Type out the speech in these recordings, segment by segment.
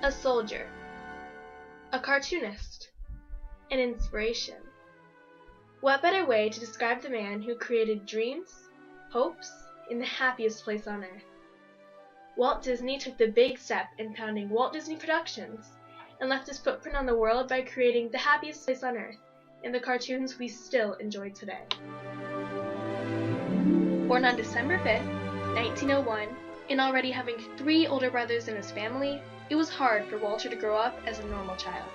A soldier, a cartoonist, an inspiration. What better way to describe the man who created dreams, hopes, in the happiest place on earth? Walt Disney took the big step in founding Walt Disney Productions and left his footprint on the world by creating the happiest place on earth in the cartoons we still enjoy today. Born on December 5th, 1901, and already having 3 older brothers in his family, it was hard for Walter to grow up as a normal child.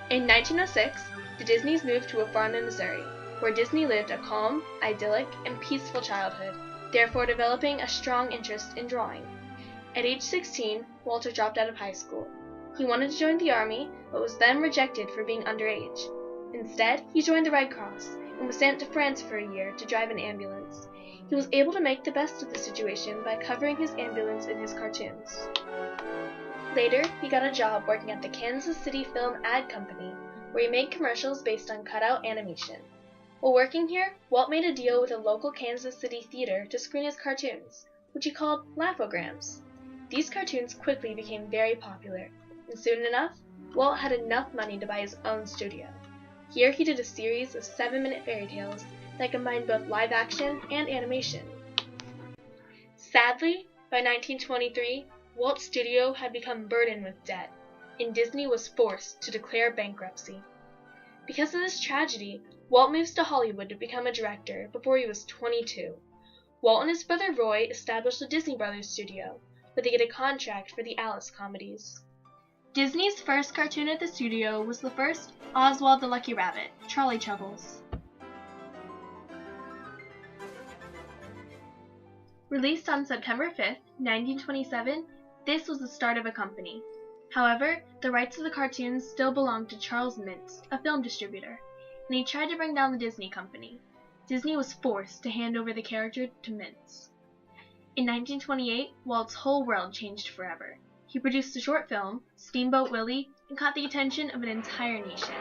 In 1906, the Disneys moved to a farm in Missouri, where Disney lived a calm, idyllic, and peaceful childhood, therefore developing a strong interest in drawing. At age 16, Walter dropped out of high school. He wanted to join the army, but was then rejected for being underage. Instead, he joined the Red Cross and was sent to France for a year to drive an ambulance. He was able to make the best of the situation by covering his ambulance in his cartoons. Later, he got a job working at the Kansas City Film Ad Company, where he made commercials based on cutout animation. While working here, Walt made a deal with a local Kansas City theater to screen his cartoons, which he called Laughograms. These cartoons quickly became very popular, and soon enough, Walt had enough money to buy his own studio. Here he did a series of 7-minute fairy tales that combined both live action and animation. Sadly, by 1923, Walt's studio had become burdened with debt, and Disney was forced to declare bankruptcy. Because of this tragedy, Walt moves to Hollywood to become a director before he was 22. Walt and his brother Roy established the Disney Brothers studio, where they get a contract for the Alice comedies. Disney's first cartoon at the studio was the first Oswald the Lucky Rabbit, Trolley Troubles. Released on September 5th, 1927, this was the start of a company. However, the rights of the cartoons still belonged to Charles Mintz, a film distributor, and he tried to bring down the Disney company. Disney was forced to hand over the character to Mintz. In 1928, Walt's whole world changed forever. He produced a short film, Steamboat Willie, and caught the attention of an entire nation.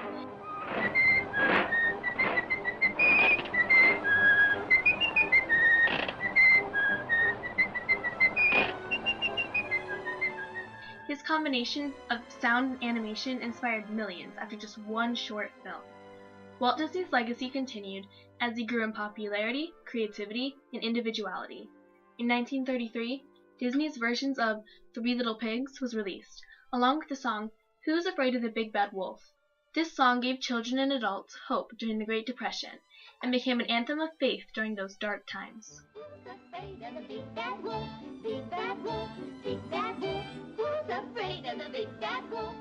His combination of sound and animation inspired millions after just one short film. Walt Disney's legacy continued as he grew in popularity, creativity, and individuality. In 1933, Disney's versions of Three Little Pigs was released, along with the song Who's Afraid of the Big Bad Wolf? This song gave children and adults hope during the Great Depression and became an anthem of faith during those dark times. Who's afraid of the big bad wolf? Big bad wolf, big bad wolf. Who's afraid of the big bad wolf?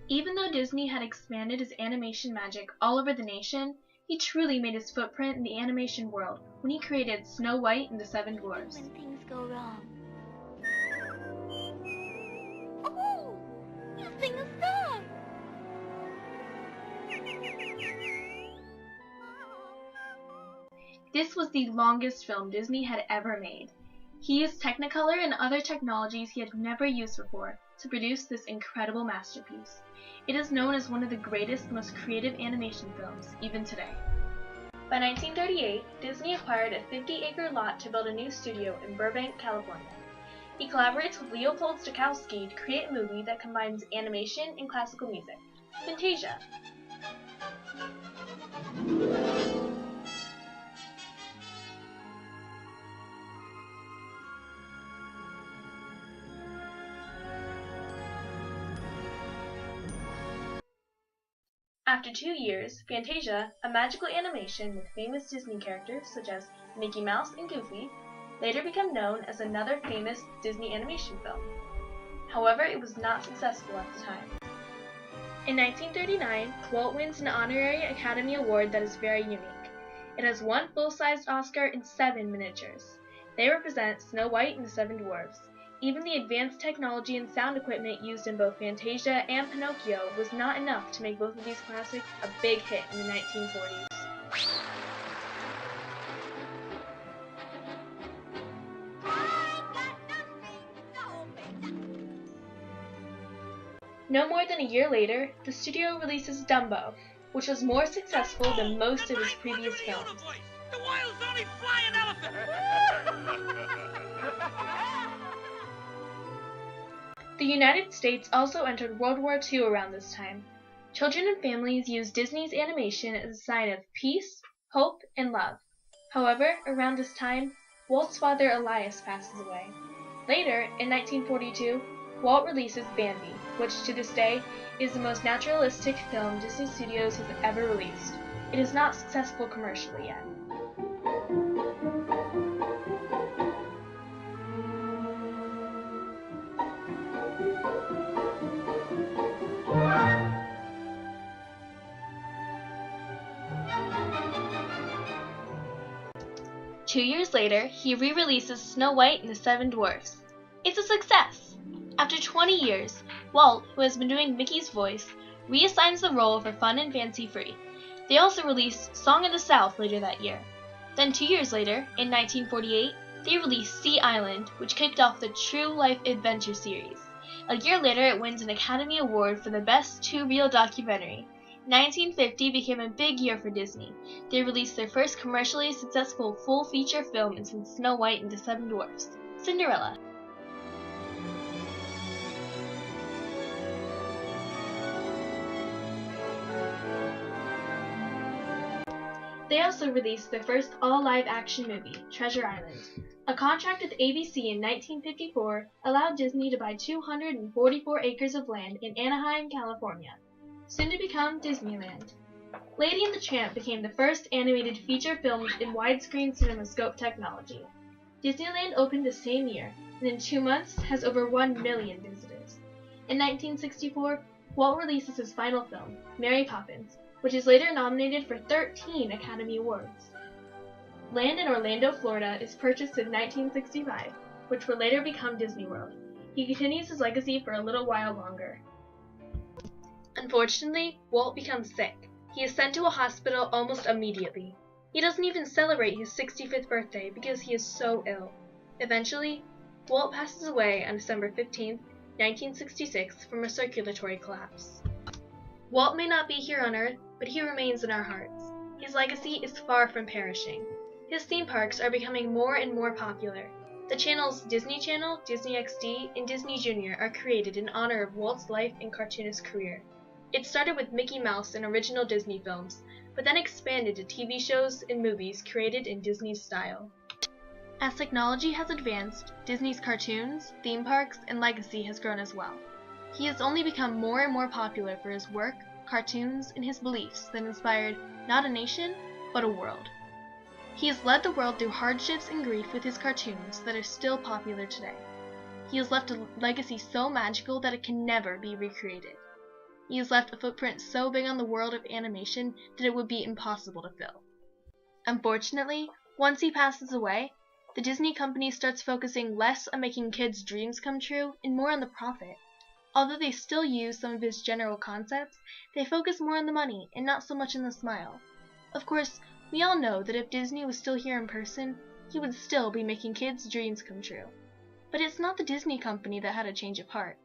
Even though Disney had expanded his animation magic all over the nation, he truly made his footprint in the animation world when he created Snow White and the Seven Dwarfs. When things go wrong. Oh, you sing a song. This was the longest film Disney had ever made. He used Technicolor and other technologies he had never used before to produce this incredible masterpiece. It is known as one of the greatest, most creative animation films, even today. By 1938, Disney acquired a 50-acre lot to build a new studio in Burbank, California. He collaborates with Leopold Stokowski to create a movie that combines animation and classical music, Fantasia. After 2 years, Fantasia, a magical animation with famous Disney characters such as Mickey Mouse and Goofy, later became known as another famous Disney animation film. However, it was not successful at the time. In 1939, Walt wins an honorary Academy Award that is very unique. It has 1 full-sized Oscar and 7 miniatures. They represent Snow White and the Seven Dwarfs. Even the advanced technology and sound equipment used in both Fantasia and Pinocchio was not enough to make both of these classics a big hit in the 1940s. No more than a year later, the studio releases Dumbo, which was more successful than most of his previous films. The wild's only flying elephant! The United States also entered World War II around this time. Children and families used Disney's animation as a sign of peace, hope, and love. However, around this time, Walt's father Elias passes away. Later, in 1942, Walt releases Bambi, which to this day is the most naturalistic film Disney Studios has ever released. It is not successful commercially yet. Two years later, he re-releases Snow White and the Seven Dwarfs. It's a success! After 20 years, Walt, who has been doing Mickey's voice, reassigns the role for Fun and Fancy Free. They also released Song of the South later that year. Then 2 years later, in 1948, they released Sea Island, which kicked off the True Life Adventure series. A year later, it wins an Academy Award for the Best Two-Reel Documentary. 1950 became a big year for Disney. They released their first commercially successful full-feature film since Snow White and the Seven Dwarfs, Cinderella. They also released their first all-live-action movie, Treasure Island. A contract with ABC in 1954 allowed Disney to buy 244 acres of land in Anaheim, California, soon to become Disneyland. Lady and the Tramp became the first animated feature filmed in widescreen cinemascope technology. Disneyland opened the same year, and in 2 months has over 1 million visitors. In 1964, Walt releases his final film, Mary Poppins, which is later nominated for 13 Academy Awards. Land in Orlando, Florida is purchased in 1965, which will later become Disney World. He continues his legacy for a little while longer. Unfortunately, Walt becomes sick. He is sent to a hospital almost immediately. He doesn't even celebrate his 65th birthday because he is so ill. Eventually, Walt passes away on December 15, 1966 from a circulatory collapse. Walt may not be here on Earth, but he remains in our hearts. His legacy is far from perishing. His theme parks are becoming more and more popular. The channels Disney Channel, Disney XD, and Disney Junior are created in honor of Walt's life and cartoonist career. It started with Mickey Mouse and original Disney films, but then expanded to TV shows and movies created in Disney's style. As technology has advanced, Disney's cartoons, theme parks, and legacy has grown as well. He has only become more and more popular for his work, cartoons, and his beliefs that inspired not a nation, but a world. He has led the world through hardships and grief with his cartoons that are still popular today. He has left a legacy so magical that it can never be recreated. He has left a footprint so big on the world of animation that it would be impossible to fill. Unfortunately, once he passes away, the Disney company starts focusing less on making kids' dreams come true and more on the profit. Although they still use some of his general concepts, they focus more on the money and not so much on the smile. Of course, we all know that if Disney was still here in person, he would still be making kids' dreams come true. But it's not the Disney company that had a change of heart.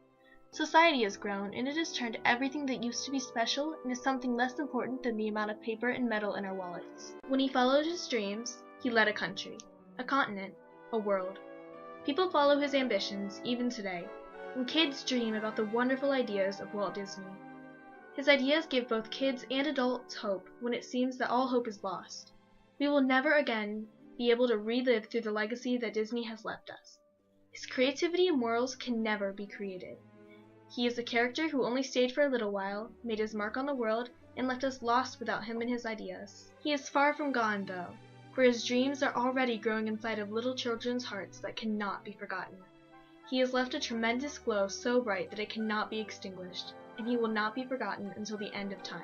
Society has grown, and it has turned everything that used to be special into something less important than the amount of paper and metal in our wallets. When he followed his dreams, he led a country, a continent, a world. People follow his ambitions, even today, and kids dream about the wonderful ideas of Walt Disney. His ideas give both kids and adults hope when it seems that all hope is lost. We will never again be able to relive through the legacy that Disney has left us. His creativity and morals can never be created. He is a character who only stayed for a little while, made his mark on the world, and left us lost without him and his ideas. He is far from gone, though, for his dreams are already growing inside of little children's hearts that cannot be forgotten. He has left a tremendous glow so bright that it cannot be extinguished, and he will not be forgotten until the end of time.